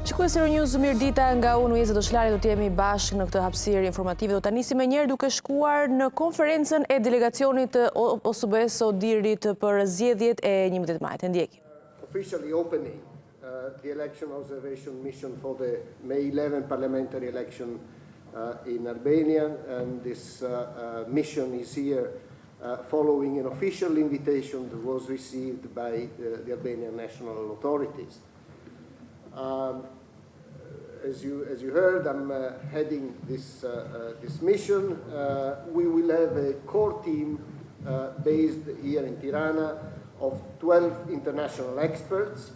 Shikuesi Euronews, mirëdita nga unë Ujeza Doshlari, do të jemi bashkë në këtë hapësirë informative. Do ta nisim menjëherë duke shkuar në konferencën e delegacionit të OSBE-s së Odirit për zgjedhjet e 11 majit. Ndjekim. Officially opening the election observation mission for the May 11 parliamentary election in Albania, and this mission is here following an official invitation that was received by the Albanian national authorities. As you heard, I'm heading this mission. We will have a core team based here in Tirana of 12 international experts,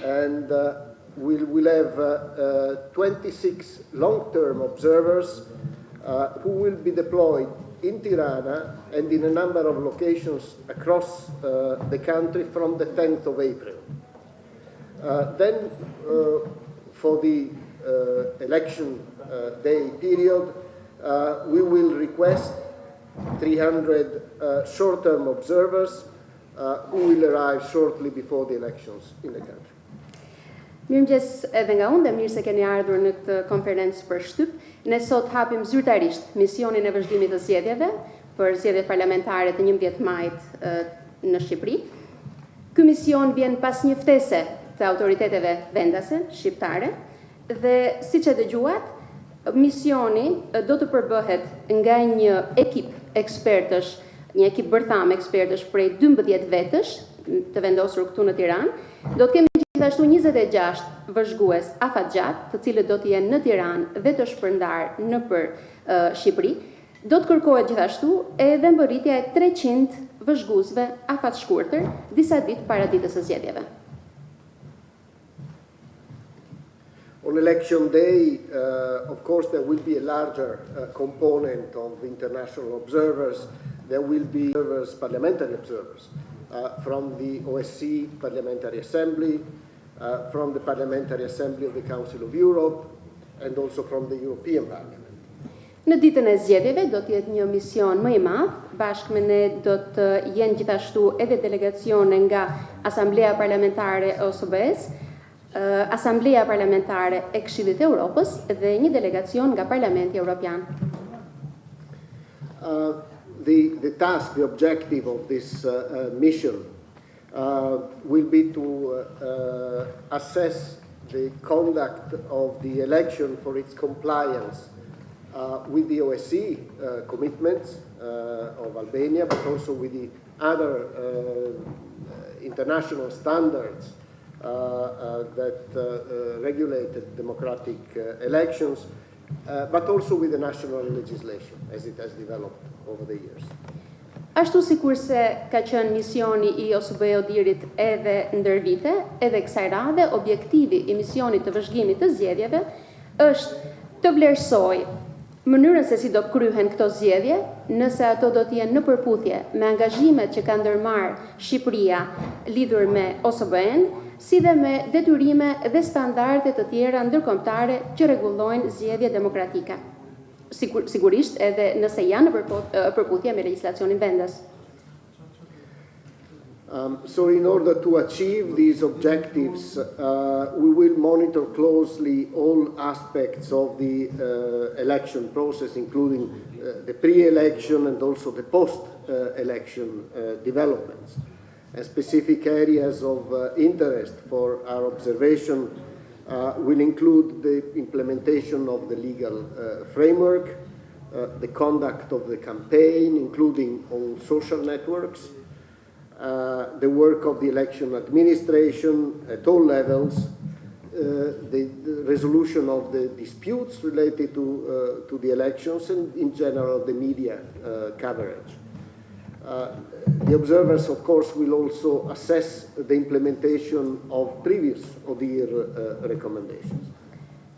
and we'll have 26 long-term observers who will be deployed in Tirana and in a number of locations across the country from the 10th of April. Then, for the election day period, we will request 300 short-term observers who will arrive shortly before the elections in the country. Mirëmëngjes edhe nga unë dhe mirë se keni ardhur në këtë konferencë për shtyp. Ne sot hapim zyrtarisht misionin e vëzhgimit të zgjedhjeve për zgjedhjet parlamentare të 11 majit në Shqipëri. Ky mision vjen pas një ftese të autoriteteve vendase shqiptare dhe siç e dëgjuat, misioni do të përbëhet nga një ekip ekspertësh, një ekip bërtham ekspertësh prej 12 vetësh të vendosur këtu në Tiranë. Do të kemi gjithashtu 26 vëzhgues afatgjatë, të cilët do të jenë në Tiranë dhe të shpërndarë nëpër Shqipëri. Do të kërkohet gjithashtu edhe mbërritja e 300 vëzhguesve afatshkurtër disa ditë para ditës së zgjedhjeve. On election day, of course, there will be a larger component of international observers. There will be parliamentary observers from the OSCE Parliamentary Assembly, from the Parliamentary Assembly of the Council of Europe, and also from the European Parliament. Në ditën e zgjedhjeve do të jetë një mision më i madh, bashkë me ne do të jenë gjithashtu edhe delegacione nga Asamblea Parlamentare e OSBE-s, Asamblea Parlamentare e Këshillit të Europës dhe një delegacion nga Parlamenti Evropian. The task, the objective of this mission will be to assess the conduct of the election for its compliance with the OSCE commitments of Albania, but also with the other international standards that regulated democratic elections, but also with the national legislation as it has developed over the years. Ashtu sikurse ka qenë misioni i OSBE Odirit edhe ndër vite, edhe kësaj radhe objektivi i misionit të vëzhgimit të zgjedhjeve është të vlerësojë mënyrën se si do kryhen këto zgjedhje, nëse ato do të jenë në përputhje me angazhimet që ka ndërmarrë Shqipëria lidhur me OSBE-n, si dhe me detyrime dhe standarde të tjera ndërkombëtare që rregullojnë zgjedhjet demokratike. Sigurisht edhe nëse janë në përputhje me legjislacionin vendas. So in order to achieve these objectives, we will monitor closely all aspects of the election process, including the pre-election and also the post-election developments. And specific areas of interest for our observation will include the implementation of the legal framework, the conduct of the campaign, including on social networks, the work of the election administration at all levels, the resolution of the disputes related to the elections, and in general the media coverage. The observers, of course, will also assess the implementation of previous ODIHR recommendations.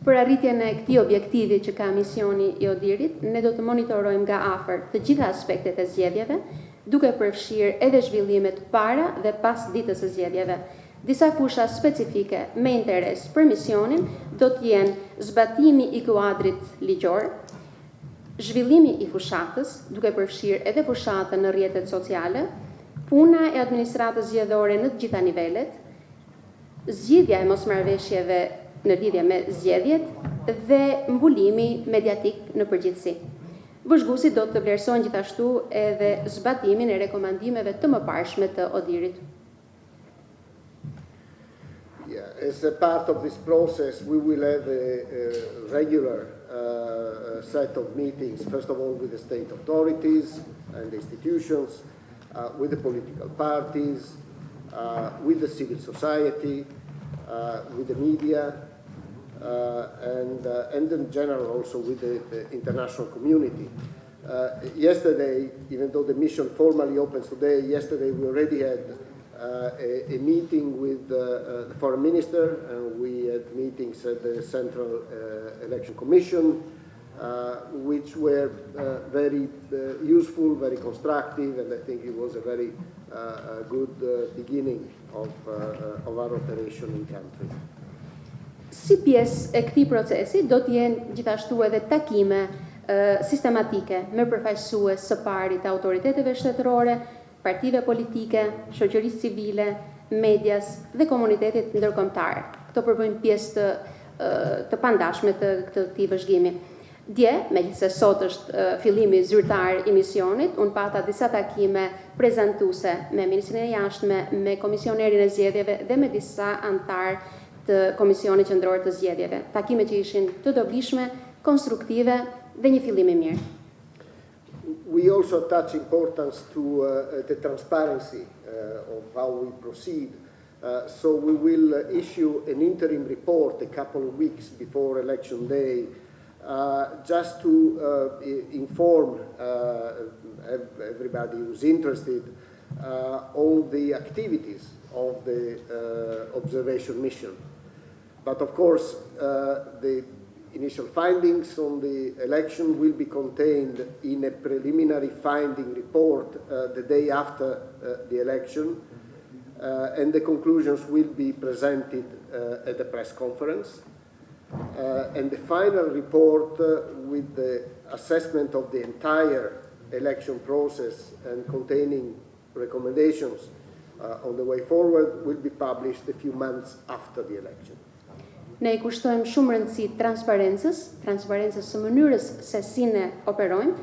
Për arritjen e këtij objektivi që ka misioni i Odirit, ne do të monitorojmë nga afër të gjitha aspektet e zgjedhjeve, duke përfshirë edhe zhvillimet para dhe pas ditës së zgjedhjeve. Disa fusha specifike me interes për misionin do të jenë zbatimi i kuadrit ligjor, zhvillimi i fushatës, duke përfshirë edhe fushatën në rrjetet sociale, puna e administratës zgjedhore në të gjitha nivelet, zgjidhja e mosmarrëveshjeve në lidhje me zgjedhjet dhe mbulimi mediatik në përgjithësi. Vëzhguesit do të vlerësojnë gjithashtu edhe zbatimin e rekomandimeve të mëparshme të Odirit. Yeah, as a part of this process, we will have a regular set of meetings, first of all with the state authorities and the institutions, with the political parties, with the civil society, with the media, and in general also with the international community. Yesterday, even though the mission formally opens today, yesterday we already had a meeting with the foreign minister, and we had meetings at the Central Election Commission, which were very useful, very constructive, and I think it was a very good beginning of our operation in country. Si pjesë e këtij procesi do të jenë gjithashtu edhe takime sistematike me përfaqësues së pari të autoriteteve shtetërore, partive politike, shoqërisë civile, medias dhe komunitetit ndërkombëtar. Këto përbëjnë pjesë të pandashme të këtij vëzhgimi. Dje, megjithëse sot është fillimi zyrtar i misionit, unë pata disa takime prezantuese me Ministrinë e Jashtme, me Komisionerin e Zgjedhjeve dhe me disa antar të Komisionit Qendror të Zgjedhjeve. Takime që ishin të dobishme, konstruktive dhe një fillim i mirë. We also attach importance to the transparency of how we proceed. So we will issue an interim report a couple of weeks before election day, just to inform everybody who's interested all the activities of the observation mission. But of course, the initial findings on the election will be contained in a preliminary finding report the day after the election, and the conclusions will be presented at the press conference. And the final report with the assessment of the entire election process and containing recommendations on the way forward will be published a few months after the election. Ne I kushtojmë shumë rëndësi transparencës së mënyrës se si ne operojmë.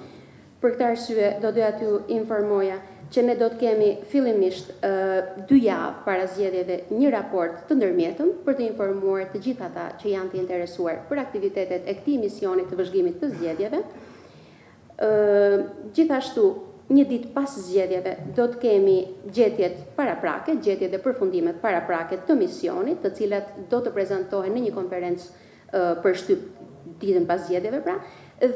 Për këtë arsye do doja t'ju informoja që ne do të kemi fillimisht 2 javë para zgjedhjeve një raport të ndërmjetëm për të informuar të gjithë ata që janë të interesuar për aktivitetet e këtij misioni të vëzhgimit të zgjedhjeve. Gjithashtu, një ditë pas zgjedhjeve do të kemi gjetjet paraprake, gjetjet dhe përfundimet paraprake të misionit, të cilat do të prezantohen në një konferencë për shtyp ditën pas zgjedhjeve pra,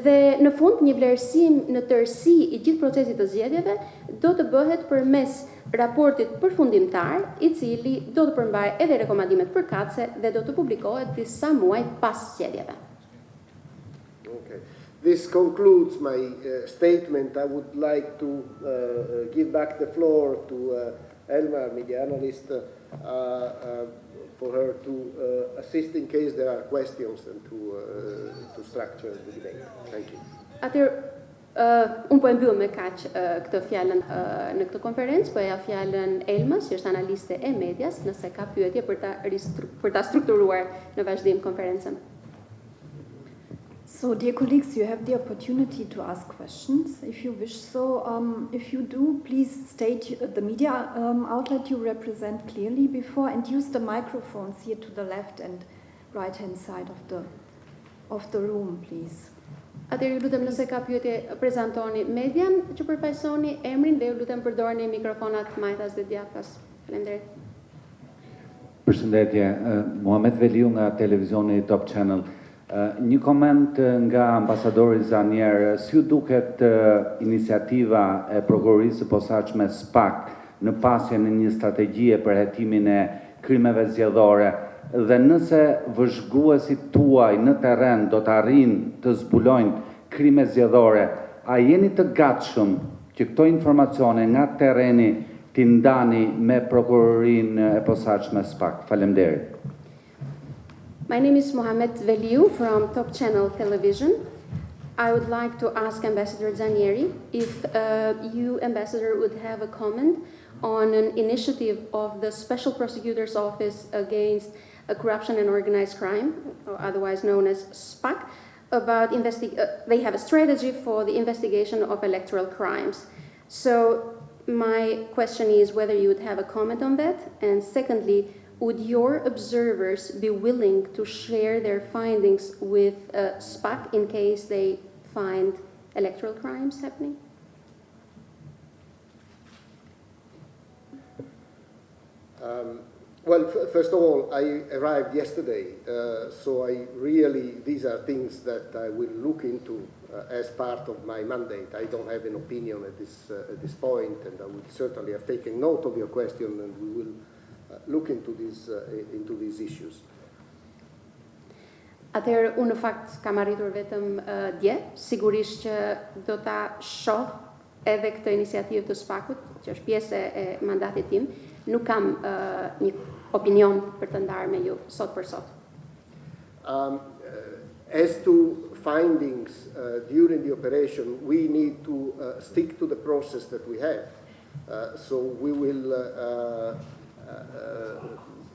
dhe në fund një vlerësim në tërësi I gjithë procesit të zgjedhjeve do të bëhet përmes raportit përfundimtar, I cili do të përmbajë edhe rekomandimet përkatëse dhe do të publikohet disa muaj pas zgjedhjeve. Okay. This concludes my statement. I would like to give back the floor to Elma, media analyst, for her to assist in case there are questions and to structure the debate. Thank you. Unë po e mbyll me kaq këtë fjalën në këtë konferencë, po ja fjalën Elmës, që është analiste e medias, nëse ka pyetje për ta strukturuar në vazhdim konferencën. So, dear colleagues, you have the opportunity to ask questions if you wish. So, if you do, please state the media outlet you represent clearly before and use the microphones here to the left and right-hand side of the room, please. Atëherë ju lutem nëse ka pyetje prezantoni median që përfaqësoni emrin dhe ju lutem përdorni mikrofonat majtas dhe djathtas. Faleminderit. Përshëndetje, Muhamet Veriut nga televizioni Top Channel. Një koment nga ambasadori Zanier, si ju duket iniciativa e prokurorisë së posaçme SPAK në pasjen e një strategjie për hetimin e krimeve zgjedhore dhe nëse vëzhguesit tuaj në terren do të arrijnë të zbulojnë krime zgjedhore, a jeni të gatshëm që këto informacione nga terreni t'i ndani me prokurorinë e posaçme SPAK? Faleminderit. My name is Mohamed Veliu from Top Channel Television. I would like to ask Ambassador Zanieri if you, Ambassador, would have a comment on an initiative of the Special Prosecutor's Office against Corruption and Organized Crime, or otherwise known as SPAC, about they have a strategy for the investigation of electoral crimes. So my question is whether you would have a comment on that, and secondly, would your observers be willing to share their findings with SPAC in case they find electoral crimes happening? Well, first of all, I arrived yesterday, so these are things that I will look into as part of my mandate. I don't have an opinion at this point, and I would certainly have taken note of your question, and we will look into these issues. Atëherë, unë në fakt kam arritur vetëm dje, sigurisht që do ta shoh edhe këtë iniciativë të SPAC-ut, që është pjesë e mandatit tim. Nuk kam një opinion për të ndarë me ju sot për sot. As to findings during the operation, we need to stick to the process that we have. So we will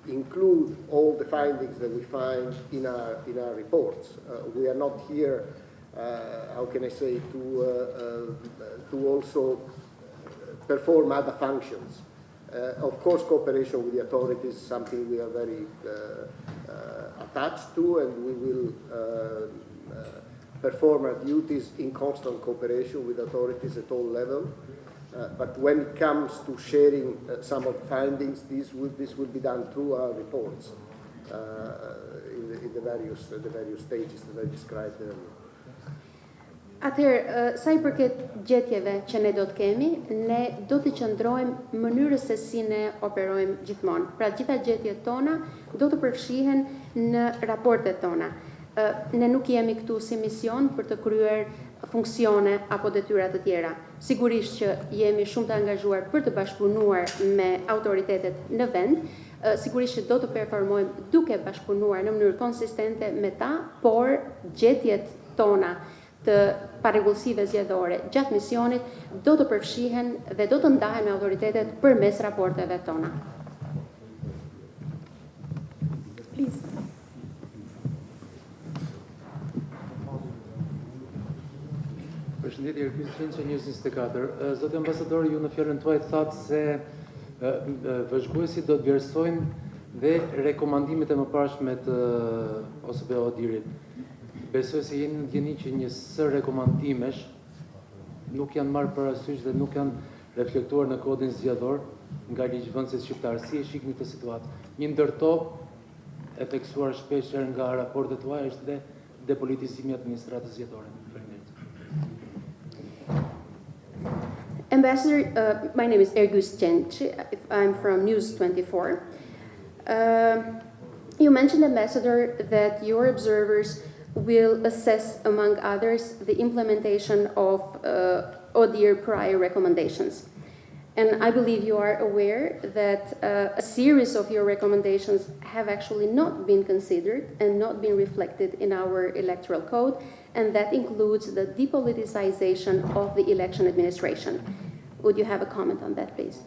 include all the findings that we find in our reports. We are not here, how can I say, to also perform other functions. Of course, cooperation with the authorities is something we are very attached to, and we will perform our duties in constant cooperation with authorities at all levels. But when it comes to sharing some of the findings, this will be done through our reports in the various stages that I described earlier. Atëherë, sa I përket gjetjeve që ne do të kemi, ne do të qëndrojmë mënyrës se si ne operojmë gjithmonë. Pra gjitha gjetjet tona do të përfshihen në raportet tona. Ne nuk jemi këtu si mision për të kryer funksione apo detyra të tjera. Sigurisht që jemi shumë të angazhuar për të bashkëpunuar me autoritetet në vend, sigurisht që do të performojmë duke bashkëpunuar në mënyrë konsistente me ta, por gjetjet tona të parregullsive zgjedhore gjatë misionit do të përfshihen dhe do të ndahen me autoritetet përmes raporteve tona. Please. Përshëndetje, Erkyll që 24. Zotë ambasador, ju në fjalën tuaj thatë se vëzhguesit do të vlerësojnë dhe rekomandimet e mëparshme të OSBE-dirit. Besoj se jeni në gjeni që një sër rekomandimesh nuk janë marrë parasysh dhe nuk janë reflektuar në kodin zgjedhor nga ligjvënësit shqiptar. Si e shikni këtë situatë? Një ndërto e theksuar shpeshherë nga raportet tuaja është dhe depolitizimi I administratës zgjedhore. Ambassador, my name is Ergus Cenci. I'm from News 24. You mentioned, Ambassador, that your observers will assess, among others, the implementation of ODIHR prior recommendations. And I believe you are aware that a series of your recommendations have actually not been considered and not been reflected in our electoral code, and that includes the depoliticization of the election administration. Would you have a comment on that, please?